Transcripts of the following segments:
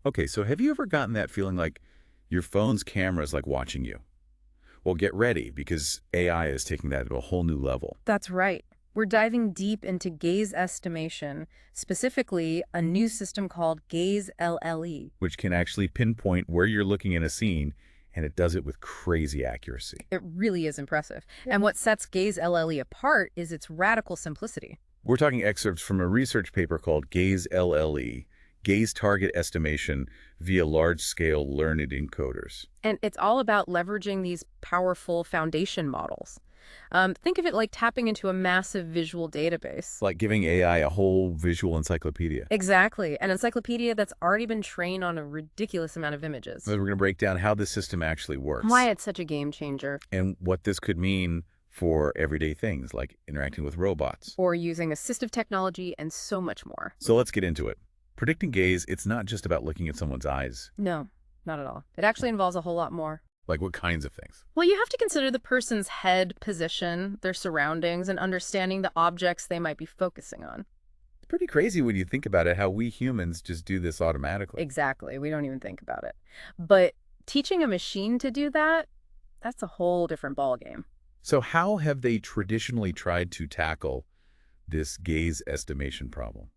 Okay, so have you ever gotten that feeling like your phone's camera is like watching you? Well, get ready because AI is taking that to a whole new level, That's right. We're diving deep into gaze estimation, specifically a new system called Gaze LLE. which can actually pinpoint where you're looking in a scene, and it does it with crazy accuracy. It really is impressive. And what sets Gaze LLE apart is its radical simplicity. We're talking excerpts from a research paper called Gaze LLE, Gaze Target Estimation via Large-Scale Learned Encoders. And it's all about leveraging these powerful foundation models. Think of it like tapping into a massive visual database. Like giving AI a whole visual encyclopedia. Exactly. An encyclopedia that's already been trained on a ridiculous amount of images. So we're going to break down how this system actually works. Why it's such a game changer. And what this could mean for everyday things like interacting with robots. Or using assistive technology and so much more. So let's get into it. Predicting gaze, it's not just about looking at someone's eyes. No, not at all. It actually involves a whole lot more. Like what kinds of things? Well, you have to consider the person's head position, their surroundings, and understanding the objects they might be focusing on. It's pretty crazy when you think about it, how we humans just do this automatically. Exactly. We don't even think about it. But teaching a machine to do that, that's a whole different ballgame. So how have they traditionally tried to tackle this gaze estimation problem?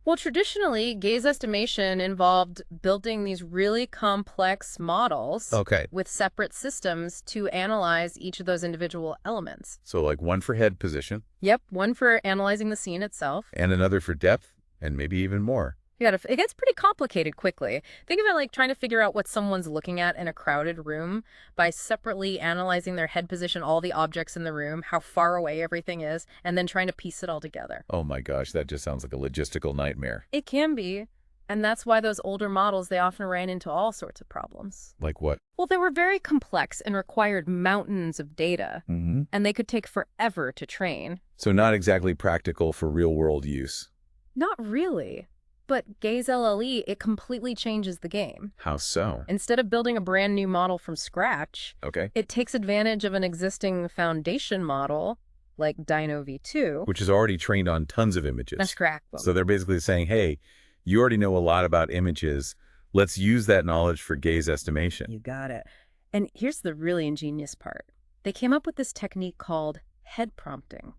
Well, traditionally, gaze estimation involved building these really complex models Okay. with separate systems to analyze each of those individual elements. So like one for head position Yep, one for analyzing the scene itself. and another for depth and maybe even more. It gets pretty complicated quickly. Think of it like trying to figure out what someone's looking at in a crowded room by separately analyzing their head position, all the objects in the room, how far away everything is, and then trying to piece it all together. Oh my gosh, that just sounds like a logistical nightmare. It can be. And that's why those older models, they often ran into all sorts of problems. Like what? Well, they were very complex and required mountains of data, Mm-hmm. and they could take forever to train. So not exactly practical for real-world use. Not really. But Gaze LLE, it completely changes the game. How so? Instead of building a brand new model from scratch, Okay. it takes advantage of an existing foundation model, like Dino V2. Which is already trained on tons of images. That's correct. So they're basically saying, hey, you already know a lot about images. Let's use that knowledge for gaze estimation. You got it. And here's the really ingenious part. They came up with this technique called head prompting.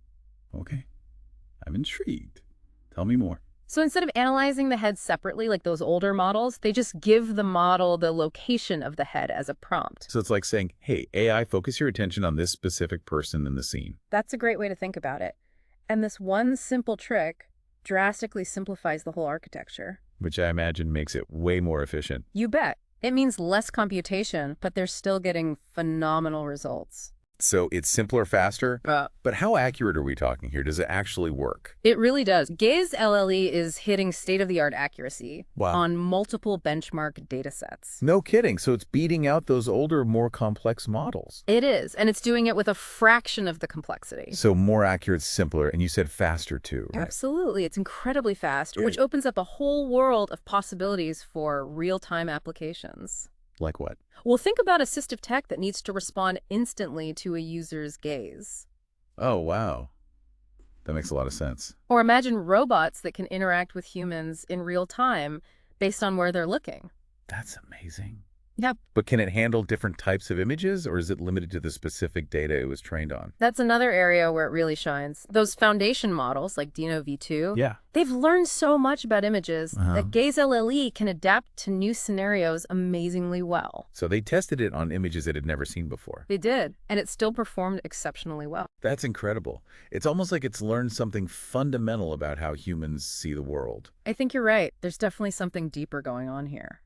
Okay. I'm intrigued. Tell me more. So instead of analyzing the head separately, like those older models, they just give the model the location of the head as a prompt. So it's like saying, hey, AI, focus your attention on this specific person in the scene. That's a great way to think about it. And this one simple trick drastically simplifies the whole architecture. Which I imagine makes it way more efficient. You bet. It means less computation, but they're still getting phenomenal results. So it's simpler, faster. But how accurate are we talking here? Does it actually work? It really does. Gaze LLE is hitting state-of-the-art accuracy Wow. on multiple benchmark data sets. No kidding. So it's beating out those older, more complex models. It is, and it's doing it with a fraction of the complexity. So more accurate, simpler, and you said faster too, right? Absolutely. It's incredibly fast, which opens up a whole world of possibilities for real-time applications. Like what? Well, think about assistive tech that needs to respond instantly to a user's gaze. Oh, wow. That makes a lot of sense. Or imagine robots that can interact with humans in real time based on where they're looking. That's amazing. Yep. But can it handle different types of images, or is it limited to the specific data it was trained on? That's another area where it really shines. Those foundation models, like Dino V2, Yeah. they've learned so much about images that Gaze LLE can adapt to new scenarios amazingly well. So they tested it on images it had never seen before. They did, and it still performed exceptionally well. That's incredible. It's almost like it's learned something fundamental about how humans see the world. I think you're right. There's definitely something deeper going on here.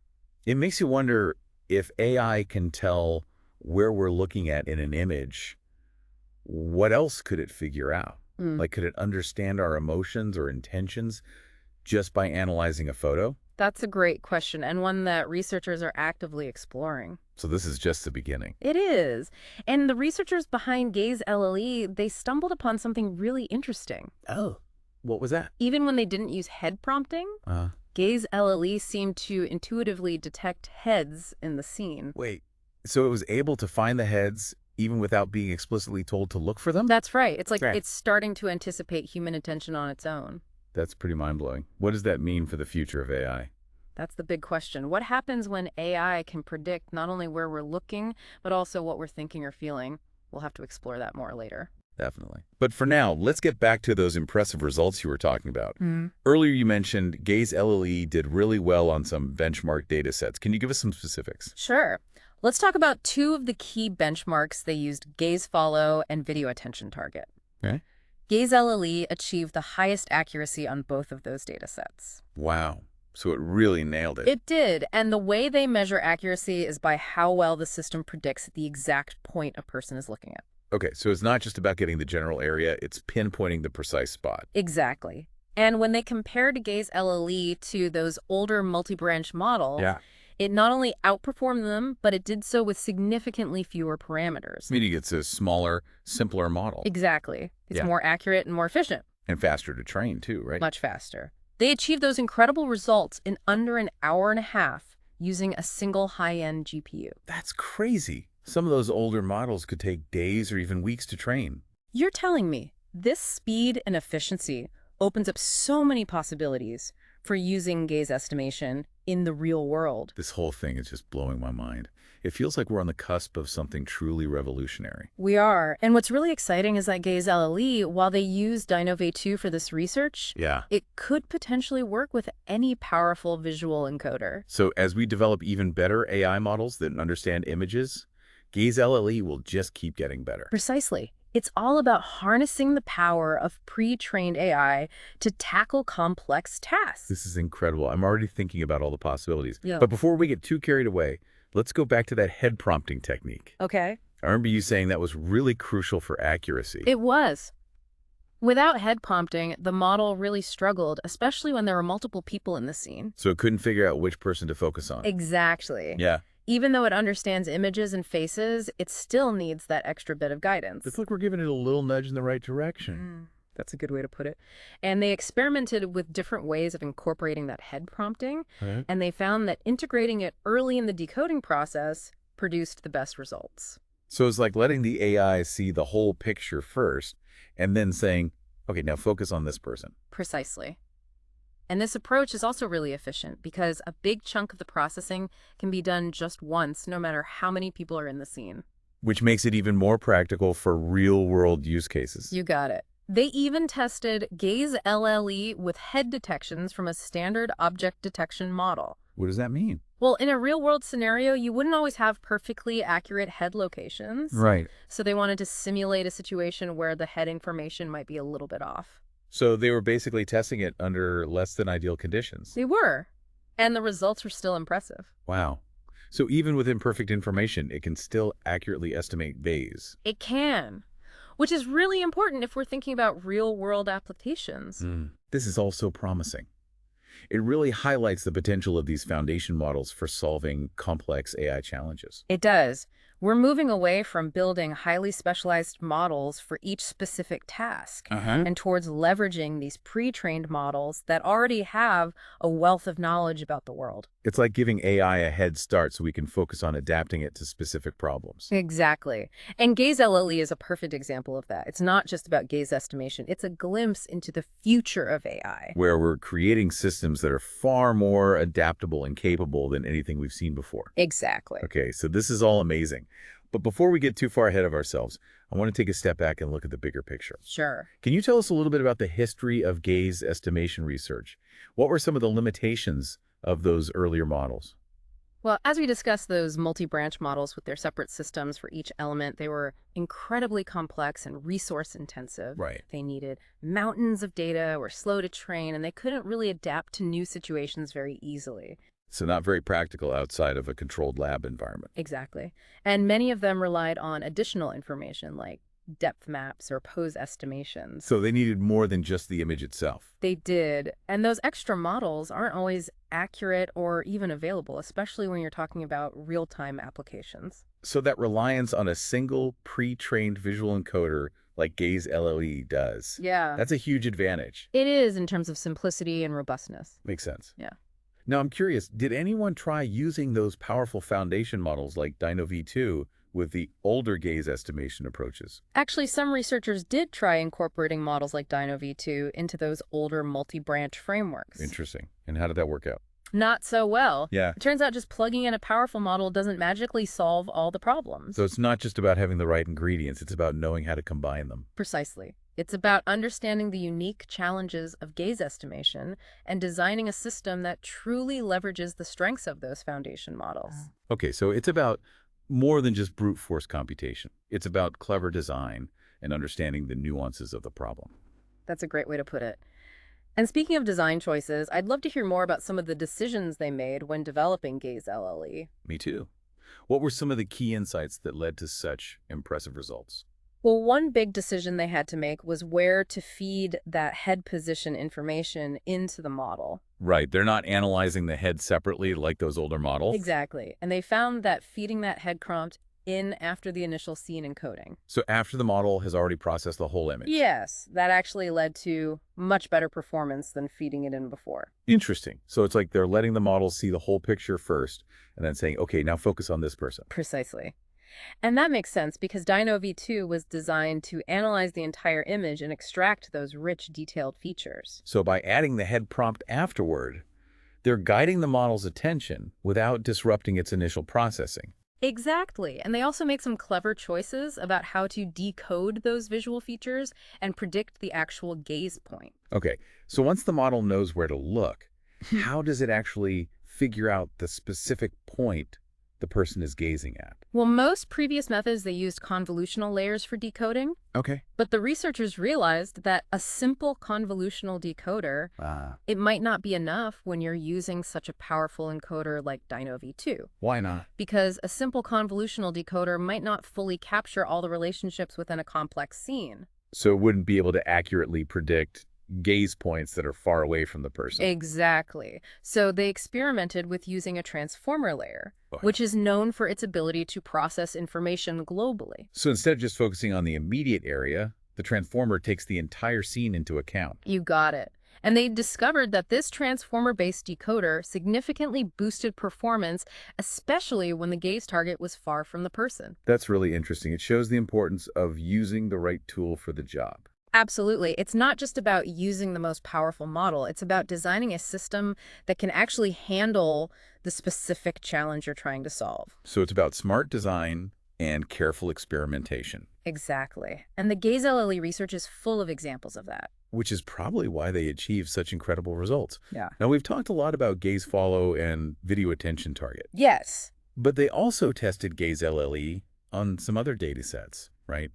It makes you wonder, if AI can tell where we're looking at in an image, what else could it figure out? Like, could it understand our emotions or intentions just by analyzing a photo? That's a great question, and one that researchers are actively exploring. So this is just the beginning. It is. And the researchers behind Gaze LLE, they stumbled upon something really interesting. Oh, what was that? Even when they didn't use head prompting, Gaze LLE seemed to intuitively detect heads in the scene. Wait, so it was able to find the heads even without being explicitly told to look for them? That's right. It's like Right. it's starting to anticipate human attention on its own. That's pretty mind-blowing. What does that mean for the future of AI? That's the big question. What happens when AI can predict not only where we're looking, but also what we're thinking or feeling? We'll have to explore that more later. Definitely. But for now, let's get back to those impressive results you were talking about. Earlier, you mentioned Gaze LLE did really well on some benchmark data sets. Can you give us some specifics? Sure. Let's talk about two of the key benchmarks they used: gaze follow and video attention target. Okay. Gaze LLE achieved the highest accuracy on both of those data sets. Wow. So it really nailed it. It did, and the way they measure accuracy is by how well the system predicts the exact point a person is looking at. Okay, so it's not just about getting the general area, it's pinpointing the precise spot. Exactly. And when they compared Gaze LLE to those older multi-branch models, it not only outperformed them, but it did so with significantly fewer parameters. Meaning it's a smaller, simpler model. Exactly. It's more accurate and more efficient. And faster to train, too, right? Much faster. They achieved those incredible results in under an hour and a half using a single high-end GPU. That's crazy. Some of those older models could take days or even weeks to train. You're telling me this speed and efficiency opens up so many possibilities for using gaze estimation in the real world. This whole thing is just blowing my mind. It feels like we're on the cusp of something truly revolutionary. We are. And what's really exciting is that Gaze LLE, while they use DynoV2 for this research, it could potentially work with any powerful visual encoder. So as we develop even better AI models that understand images, Gaze LLE will just keep getting better. Precisely. It's all about harnessing the power of pre-trained AI to tackle complex tasks. This is incredible. I'm already thinking about all the possibilities. Yeah. But before we get too carried away, let's go back to that head prompting technique. Okay. I remember you saying that was really crucial for accuracy. It was. Without head prompting, the model really struggled, especially when there were multiple people in the scene. So it couldn't figure out which person to focus on. Exactly. Yeah. Even though it understands images and faces, it still needs that extra bit of guidance. It's like we're giving it a little nudge in the right direction. That's a good way to put it. And they experimented with different ways of incorporating that head prompting, and they found that integrating it early in the decoding process produced the best results. So it's like letting the AI see the whole picture first, and then saying, okay, now focus on this person. Precisely. And this approach is also really efficient because a big chunk of the processing can be done just once, no matter how many people are in the scene. Which makes it even more practical for real-world use cases. You got it. They even tested Gaze LLE with head detections from a standard object detection model. What does that mean? Well, in a real-world scenario, you wouldn't always have perfectly accurate head locations. Right. So they wanted to simulate a situation where the head information might be a little bit off. So they were basically testing it under less than ideal conditions. They were. And the results were still impressive. Wow. So even with imperfect information, it can still accurately estimate gaze. It can, which is really important if we're thinking about real-world applications. This is all so promising. It really highlights the potential of these foundation models for solving complex AI challenges. It does. We're moving away from building highly specialized models for each specific task and towards leveraging these pre-trained models that already have a wealth of knowledge about the world. It's like giving AI a head start so we can focus on adapting it to specific problems. Exactly. And Gaze LLE is a perfect example of that. It's not just about gaze estimation. It's a glimpse into the future of AI. Where we're creating systems that are far more adaptable and capable than anything we've seen before. Exactly. Okay, so this is all amazing. But before we get too far ahead of ourselves, I want to take a step back and look at the bigger picture. Sure. Can you tell us a little bit about the history of gaze estimation research? What were some of the limitations of those earlier models? Well, as we discussed those multi-branch models with their separate systems for each element, they were incredibly complex and resource-intensive. Right. They needed mountains of data, were slow to train, and they couldn't really adapt to new situations very easily. So not very practical outside of a controlled lab environment. Exactly. And many of them relied on additional information like depth maps or pose estimations. So they needed more than just the image itself. They did. And those extra models aren't always accurate or even available, especially when you're talking about real-time applications. So that reliance on a single pre-trained visual encoder like Gaze LLE does. Yeah. That's a huge advantage. It is in terms of simplicity and robustness. Makes sense. Yeah. Now, I'm curious, did anyone try using those powerful foundation models like DynoV2 with the older gaze estimation approaches? Actually, some researchers did try incorporating models like DynoV2 into those older multi-branch frameworks. Interesting. And how did that work out? Not so well. Yeah. It turns out just plugging in a powerful model doesn't magically solve all the problems. So it's not just about having the right ingredients, it's about knowing how to combine them. Precisely. It's about understanding the unique challenges of gaze estimation and designing a system that truly leverages the strengths of those foundation models. Okay, so it's about more than just brute force computation. It's about clever design and understanding the nuances of the problem. That's a great way to put it. And speaking of design choices, I'd love to hear more about some of the decisions they made when developing Gaze LLE. Me too. What were some of the key insights that led to such impressive results? Well, one big decision they had to make was where to feed that head position information into the model. Right, they're not analyzing the head separately like those older models. Exactly. And they found that feeding that head prompt in after the initial scene encoding. So after the model has already processed the whole image. Yes, that actually led to much better performance than feeding it in before. Interesting. So it's like they're letting the model see the whole picture first and then saying, okay, now focus on this person. Precisely. And that makes sense because Dino V2 was designed to analyze the entire image and extract those rich, detailed features. So by adding the head prompt afterward, they're guiding the model's attention without disrupting its initial processing. Exactly. And they also make some clever choices about how to decode those visual features and predict the actual gaze point. Okay, so once the model knows where to look, how does it actually figure out the specific point the person is gazing at? Well, most previous methods, they used convolutional layers for decoding, Okay. but the researchers realized that a simple convolutional decoder, it might not be enough when you're using such a powerful encoder like Dino V2. Why not? Because a simple convolutional decoder might not fully capture all the relationships within a complex scene. So it wouldn't be able to accurately predict gaze points that are far away from the person. Exactly. So they experimented with using a transformer layer, which is known for its ability to process information globally. So instead of just focusing on the immediate area, the transformer takes the entire scene into account. You got it. And they discovered that this transformer-based decoder significantly boosted performance, especially when the gaze target was far from the person. That's really interesting. It shows the importance of using the right tool for the job. Absolutely. It's not just about using the most powerful model. It's about designing a system that can actually handle the specific challenge you're trying to solve. So it's about smart design and careful experimentation. Exactly. And the Gaze LLE research is full of examples of that. Which is probably why they achieved such incredible results. Yeah. Now, we've talked a lot about gaze follow and video attention target. Yes. But they also tested Gaze LLE on some other data sets, right?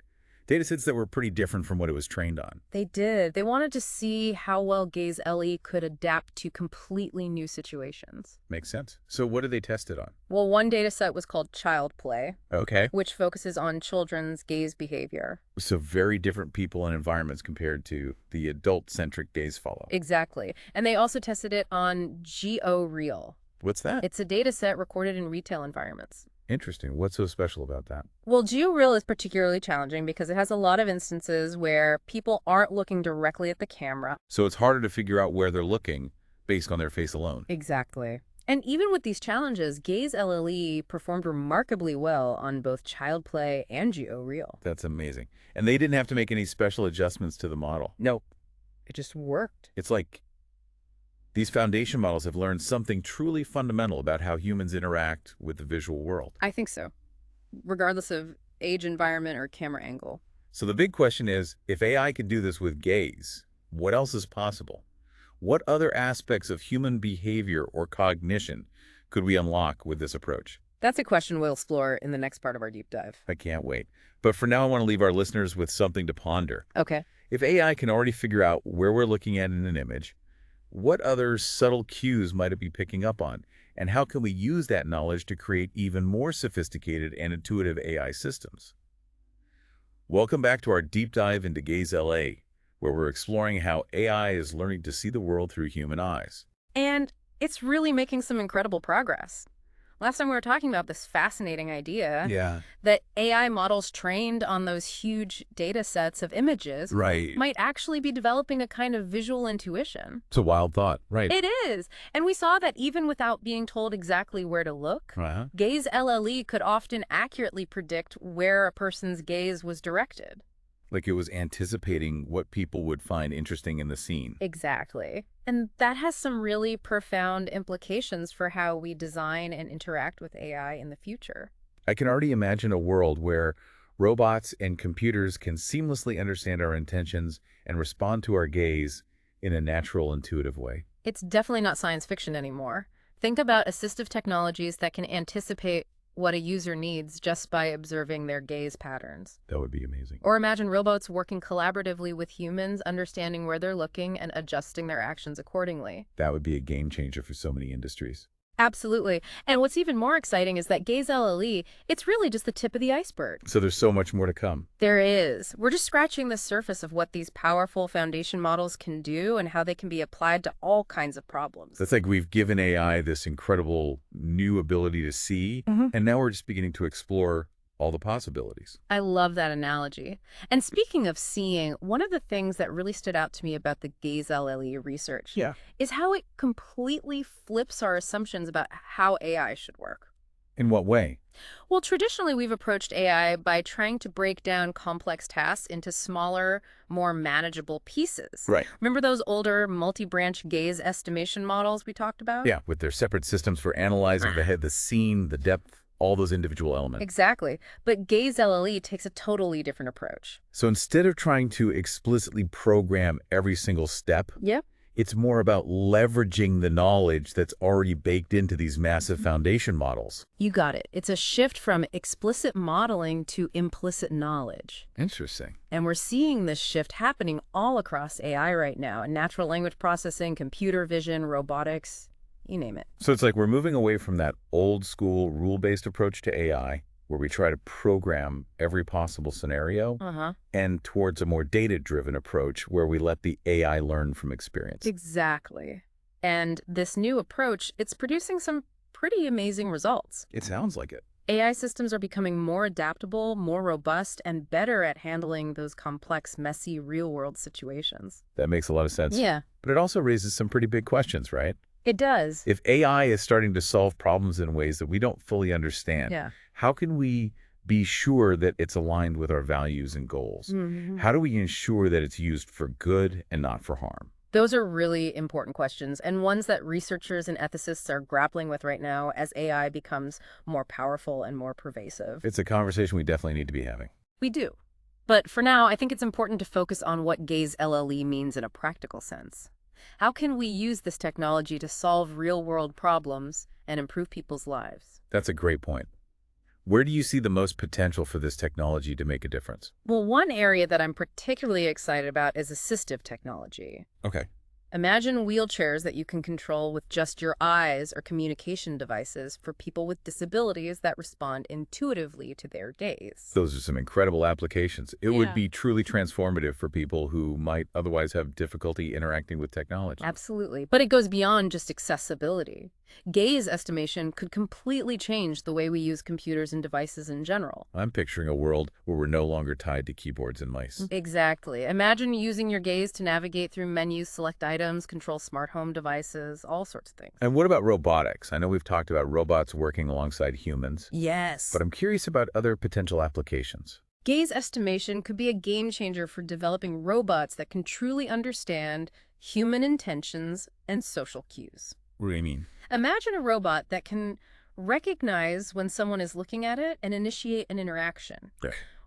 Data sets that were pretty different from what it was trained on. They did. They wanted to see how well Gaze LE could adapt to completely new situations. Makes sense. So what did they test it on? Well, one data set was called child play, Okay. which focuses on children's gaze behavior. So very different people and environments compared to the adult-centric gaze follow. Exactly. And they also tested it on Geo-Real. What's that? It's a data set recorded in retail environments. Interesting. What's so special about that? Well, Geo-Real is particularly challenging because it has a lot of instances where people aren't looking directly at the camera. So it's harder to figure out where they're looking based on their face alone. Exactly. And even with these challenges, Gaze LLE performed remarkably well on both child play and Geo-Real. That's amazing. And they didn't have to make any special adjustments to the model. Nope. It just worked. It's like these foundation models have learned something truly fundamental about how humans interact with the visual world. I think so, regardless of age, environment, or camera angle. So the big question is, if AI could do this with gaze, what else is possible? What other aspects of human behavior or cognition could we unlock with this approach? That's a question we'll explore in the next part of our deep dive. I can't wait. But for now, I want to leave our listeners with something to ponder. Okay. If AI can already figure out where we're looking at in an image, what other subtle cues might it be picking up on? And how can we use that knowledge to create even more sophisticated and intuitive AI systems? Welcome back to our deep dive into Gaze LA, where we're exploring how AI is learning to see the world through human eyes. And it's really making some incredible progress. Last time we were talking about this fascinating idea that AI models trained on those huge data sets of images might actually be developing a kind of visual intuition. It's a wild thought, right? It is. And we saw that even without being told exactly where to look, Gaze LLE could often accurately predict where a person's gaze was directed. Like it was anticipating what people would find interesting in the scene. Exactly. And that has some really profound implications for how we design and interact with AI in the future. I can already imagine a world where robots and computers can seamlessly understand our intentions and respond to our gaze in a natural, intuitive way. It's definitely not science fiction anymore. Think about assistive technologies that can anticipate what a user needs just by observing their gaze patterns. That would be amazing. Or imagine robots working collaboratively with humans, understanding where they're looking and adjusting their actions accordingly. That would be a game changer for so many industries. Absolutely. And what's even more exciting is that gaze LLE, it's really just the tip of the iceberg. So there's so much more to come. There is. We're just scratching the surface of what these powerful foundation models can do and how they can be applied to all kinds of problems. That's like we've given AI this incredible new ability to see, and now we're just beginning to explore all the possibilities. I love that analogy. And speaking of seeing, one of the things that really stood out to me about the gaze LLE research is how it completely flips our assumptions about how AI should work. In what way? Well, traditionally, we've approached AI by trying to break down complex tasks into smaller, more manageable pieces. Right. Remember those older multi-branch gaze estimation models we talked about? Yeah, with their separate systems for analyzing the scene, the depth, all those individual elements. Exactly. But gaze LLE takes a totally different approach. So instead of trying to explicitly program every single step, it's more about leveraging the knowledge that's already baked into these massive foundation models. You got it. It's a shift from explicit modeling to implicit knowledge. Interesting. And we're seeing this shift happening all across AI right now, in natural language processing, computer vision, robotics, you name it. So it's like we're moving away from that old school rule-based approach to AI, where we try to program every possible scenario, and towards a more data-driven approach where we let the AI learn from experience. Exactly. And this new approach, it's producing some pretty amazing results. It sounds like it. AI systems are becoming more adaptable, more robust, and better at handling those complex, messy, real-world situations. That makes a lot of sense. Yeah. But it also raises some pretty big questions, right? It does. If AI is starting to solve problems in ways that we don't fully understand, how can we be sure that it's aligned with our values and goals? How do we ensure that it's used for good and not for harm? Those are really important questions, and ones that researchers and ethicists are grappling with right now as AI becomes more powerful and more pervasive. It's a conversation we definitely need to be having. We do. But for now, I think it's important to focus on what gaze LLE means in a practical sense. How can we use this technology to solve real-world problems and improve people's lives? That's a great point. Where do you see the most potential for this technology to make a difference? Well, one area that I'm particularly excited about is assistive technology. Okay. Imagine wheelchairs that you can control with just your eyes or communication devices for people with disabilities that respond intuitively to their gaze. Those are some incredible applications. It would be truly transformative for people who might otherwise have difficulty interacting with technology. Absolutely. But it goes beyond just accessibility. Gaze estimation could completely change the way we use computers and devices in general. I'm picturing a world where we're no longer tied to keyboards and mice. Exactly. Imagine using your gaze to navigate through menus, select items, control smart home devices, all sorts of things. And what about robotics? I know we've talked about robots working alongside humans. Yes. But I'm curious about other potential applications. Gaze estimation could be a game changer for developing robots that can truly understand human intentions and social cues. What do you mean? Imagine a robot that can recognize when someone is looking at it and initiate an interaction.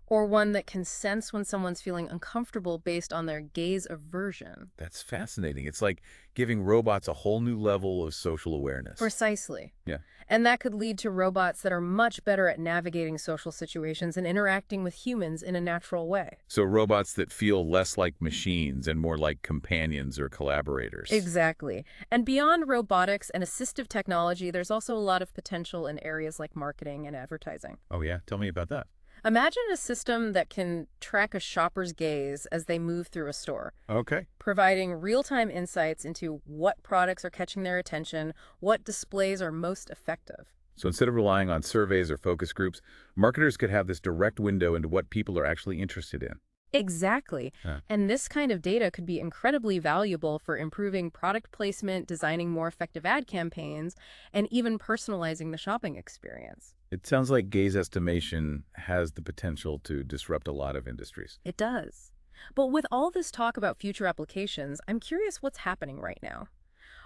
Or one that can sense when someone's feeling uncomfortable based on their gaze aversion. That's fascinating. It's like giving robots a whole new level of social awareness. Precisely. Yeah. And that could lead to robots that are much better at navigating social situations and interacting with humans in a natural way. So robots that feel less like machines and more like companions or collaborators. Exactly. And beyond robotics and assistive technology, there's also a lot of potential in areas like marketing and advertising. Oh, yeah? Tell me about that. Imagine a system that can track a shopper's gaze as they move through a store. Okay. Providing real-time insights into what products are catching their attention, what displays are most effective. So instead of relying on surveys or focus groups, marketers could have this direct window into what people are actually interested in. Exactly. Huh. And this kind of data could be incredibly valuable for improving product placement, designing more effective ad campaigns, and even personalizing the shopping experience. It sounds like gaze estimation has the potential to disrupt a lot of industries. It does. But with all this talk about future applications, I'm curious what's happening right now.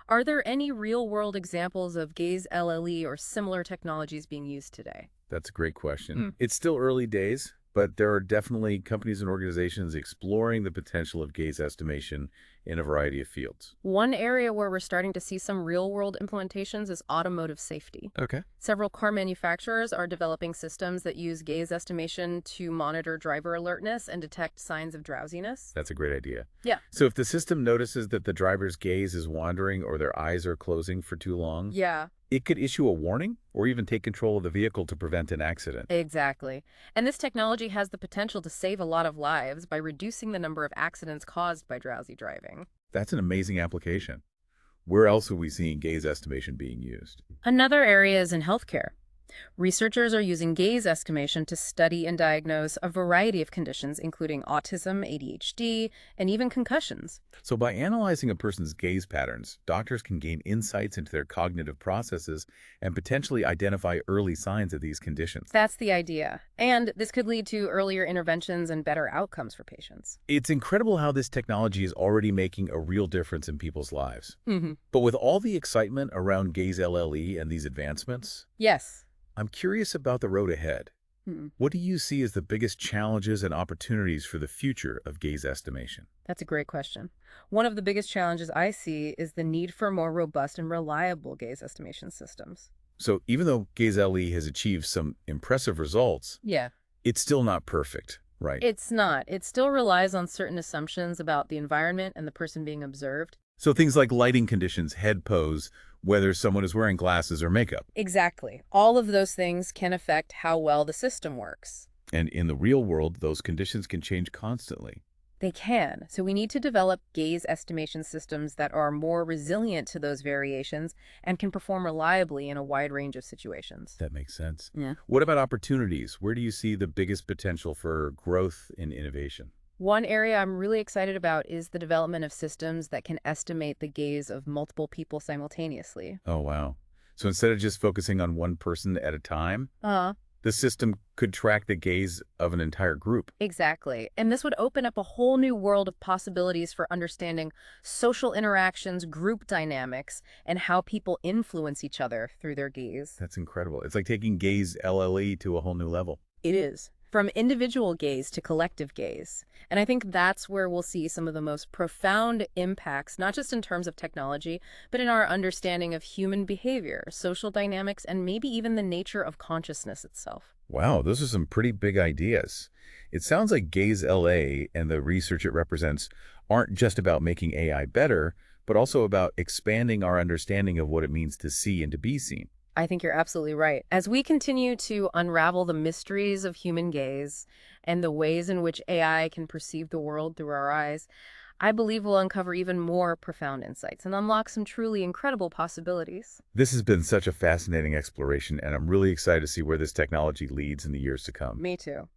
Are there any real-world examples of gaze LLE or similar technologies being used today? That's a great question. Hmm. It's still early days, but there are definitely companies and organizations exploring the potential of gaze estimation in a variety of fields. One area where we're starting to see some real-world implementations is automotive safety. Okay. Several car manufacturers are developing systems that use gaze estimation to monitor driver alertness and detect signs of drowsiness. That's a great idea. Yeah. So if the system notices that the driver's gaze is wandering or their eyes are closing for too long, Yeah, it could issue a warning or even take control of the vehicle to prevent an accident. exactly. And this technology has the potential to save a lot of lives by reducing the number of accidents caused by drowsy driving. That's an amazing application. Where else are we seeing gaze estimation being used? Another area is in healthcare. Researchers are using gaze estimation to study and diagnose a variety of conditions, including autism, ADHD, and even concussions. So by analyzing a person's gaze patterns, doctors can gain insights into their cognitive processes and potentially identify early signs of these conditions. That's the idea. And this could lead to earlier interventions and better outcomes for patients. It's incredible how this technology is already making a real difference in people's lives. Mm-hmm. But with all the excitement around gaze LLE and these advancements, Yes. I'm curious about the road ahead. Hmm. What do you see as the biggest challenges and opportunities for the future of gaze estimation? That's a great question. One of the biggest challenges I see is the need for more robust and reliable gaze estimation systems. So even though gaze LE has achieved some impressive results, Yeah. it's still not perfect, right? It's not. It still relies on certain assumptions about the environment and the person being observed. So things like lighting conditions, head pose, whether someone is wearing glasses or makeup. Exactly. All of those things can affect how well the system works. And in the real world, those conditions can change constantly. They can. So we need to develop gaze estimation systems that are more resilient to those variations and can perform reliably in a wide range of situations. That makes sense. Yeah. What about opportunities? Where do you see the biggest potential for growth in innovation? One area I'm really excited about is the development of systems that can estimate the gaze of multiple people simultaneously. Oh, wow. So instead of just focusing on one person at a time, Uh, the system could track the gaze of an entire group. exactly. And this would open up a whole new world of possibilities for understanding social interactions, group dynamics, and how people influence each other through their gaze. That's incredible. It's like taking gaze LLE to a whole new level. It is. From individual gaze to collective gaze. And I think that's where we'll see some of the most profound impacts, not just in terms of technology, but in our understanding of human behavior, social dynamics, and maybe even the nature of consciousness itself. Wow, those are some pretty big ideas. It sounds like gaze LA and the research it represents aren't just about making AI better, but also about expanding our understanding of what it means to see and to be seen. I think you're absolutely right. As we continue to unravel the mysteries of human gaze and the ways in which AI can perceive the world through our eyes, I believe we'll uncover even more profound insights and unlock some truly incredible possibilities. This has been such a fascinating exploration, and I'm really excited to see where this technology leads in the years to come. Me too.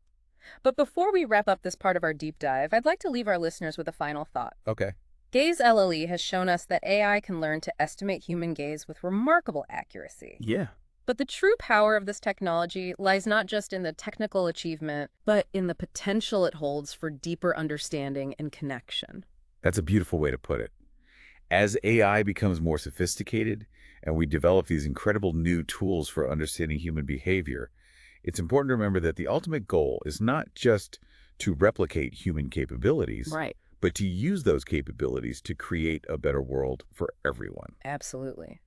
But before we wrap up this part of our deep dive, I'd like to leave our listeners with a final thought. Okay. Gaze LLE has shown us that AI can learn to estimate human gaze with remarkable accuracy. Yeah. But the true power of this technology lies not just in the technical achievement, but in the potential it holds for deeper understanding and connection. That's a beautiful way to put it. As AI becomes more sophisticated and we develop these incredible new tools for understanding human behavior, it's important to remember that the ultimate goal is not just to replicate human capabilities, Right. but to use those capabilities to create a better world for everyone. Absolutely.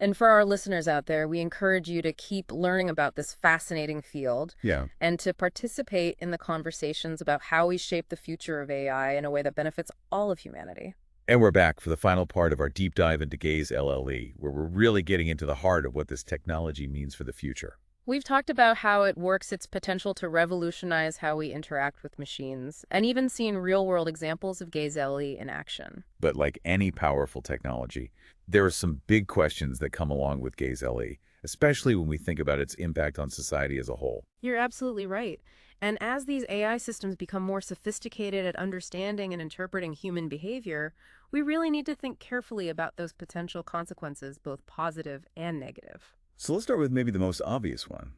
And for our listeners out there, we encourage you to keep learning about this fascinating field Yeah. and to participate in the conversations about how we shape the future of AI in a way that benefits all of humanity. And we're back for the final part of our deep dive into Gaze LLE, where we're really getting into the heart of what this technology means for the future. We've talked about how it works its potential to revolutionize how we interact with machines, and even seen real-world examples of Gaze LLE in action. But like any powerful technology, there are some big questions that come along with Gaze LE. especially when we think about its impact on society as a whole. You're absolutely right. And as these AI systems become more sophisticated at understanding and interpreting human behavior, we really need to think carefully about those potential consequences, both positive and negative. So let's start with maybe the most obvious one.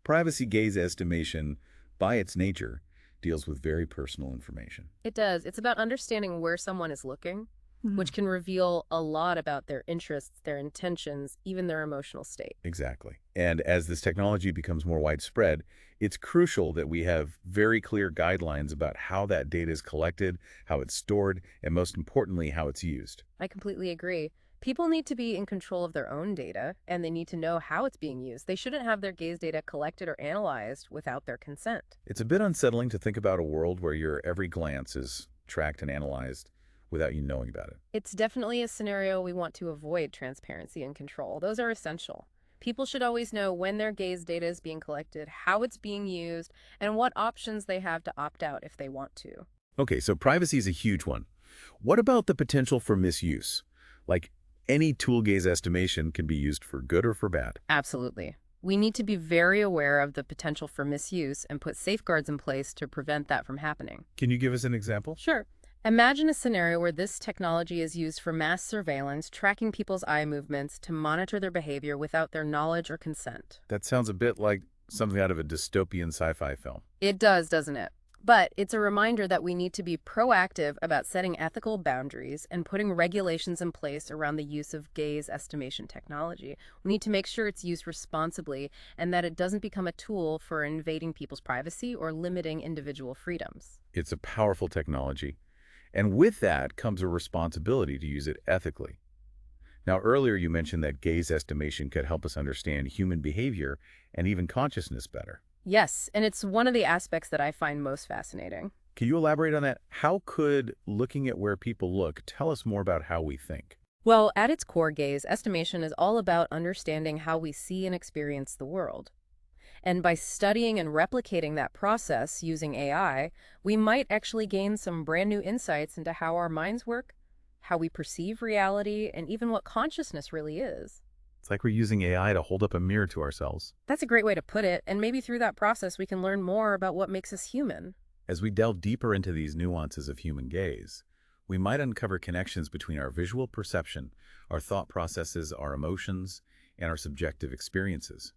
Privacy gaze estimation, by its nature, deals with very personal information. It does. It's about understanding where someone is looking, which can reveal a lot about their interests, their intentions, even their emotional state. Exactly. And as this technology becomes more widespread, it's crucial that we have very clear guidelines about how that data is collected, how it's stored, and most importantly, how it's used. I completely agree. People need to be in control of their own data, and they need to know how it's being used. They shouldn't have their gaze data collected or analyzed without their consent. It's a bit unsettling to think about a world where your every glance is tracked and analyzed without you knowing about it. It's definitely a scenario we want to avoid. Transparency and control. Those are essential. People should always know when their gaze data is being collected, how it's being used, and what options they have to opt out if they want to. Okay, so privacy is a huge one. What about the potential for misuse? Like, any tool gaze estimation can be used for good or for bad. Absolutely. We need to be very aware of the potential for misuse and put safeguards in place to prevent that from happening. Can you give us an example? Sure. Imagine a scenario where this technology is used for mass surveillance, tracking people's eye movements to monitor their behavior without their knowledge or consent. That sounds a bit like something out of a dystopian sci-fi film. It does, doesn't it? But it's a reminder that we need to be proactive about setting ethical boundaries and putting regulations in place around the use of gaze estimation technology. We need to make sure it's used responsibly and that it doesn't become a tool for invading people's privacy or limiting individual freedoms. It's a powerful technology, and with that comes a responsibility to use it ethically. Now, earlier you mentioned that gaze estimation could help us understand human behavior and even consciousness better. Yes, and it's one of the aspects that I find most fascinating. Can you elaborate on that? How could looking at where people look tell us more about how we think? Well, at its core, gaze estimation is all about understanding how we see and experience the world. And by studying and replicating that process using AI, we might actually gain some brand new insights into how our minds work, how we perceive reality, and even what consciousness really is. It's like we're using AI to hold up a mirror to ourselves. That's a great way to put it, and maybe through that process we can learn more about what makes us human. As we delve deeper into these nuances of human gaze, we might uncover connections between our visual perception, our thought processes, our emotions, and our subjective experiences.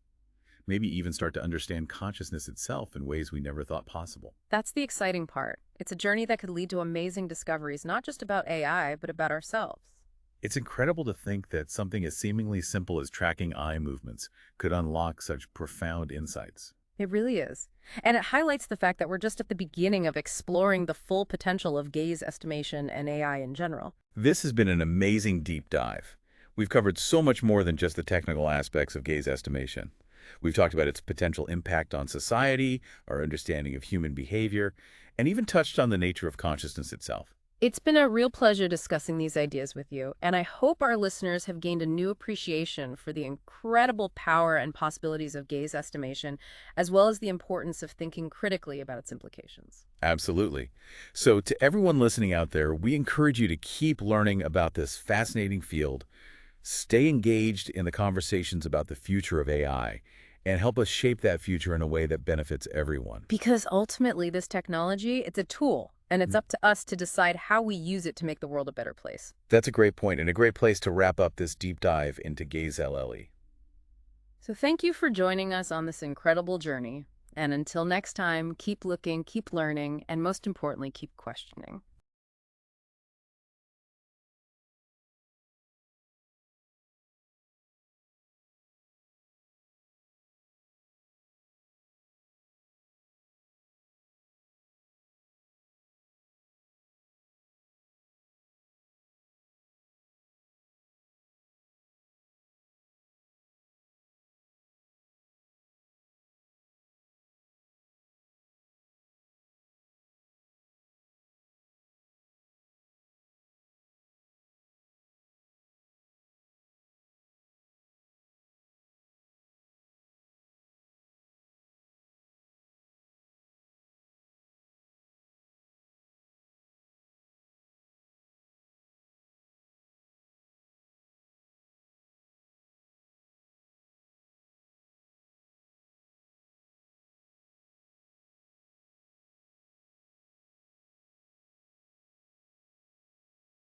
Maybe even start to understand consciousness itself in ways we never thought possible. That's the exciting part. It's a journey that could lead to amazing discoveries, not just about AI, but about ourselves. It's incredible to think that something as seemingly simple as tracking eye movements could unlock such profound insights. It really is. And it highlights the fact that we're just at the beginning of exploring the full potential of gaze estimation and AI in general. This has been an amazing deep dive. We've covered so much more than just the technical aspects of gaze estimation. We've talked about its potential impact on society, our understanding of human behavior, and even touched on the nature of consciousness itself. It's been a real pleasure discussing these ideas with you, and I hope our listeners have gained a new appreciation for the incredible power and possibilities of gaze estimation, as well as the importance of thinking critically about its implications. Absolutely. So to everyone listening out there, we encourage you to keep learning about this fascinating field, stay engaged in the conversations about the future of AI, and help us shape that future in a way that benefits everyone. Because ultimately, this technology, it's a tool, and it's up to us to decide how we use it to make the world a better place. That's a great point and a great place to wrap up this deep dive into Gaze LLE. So thank you for joining us on this incredible journey. And until next time, keep looking, keep learning, and most importantly, keep questioning.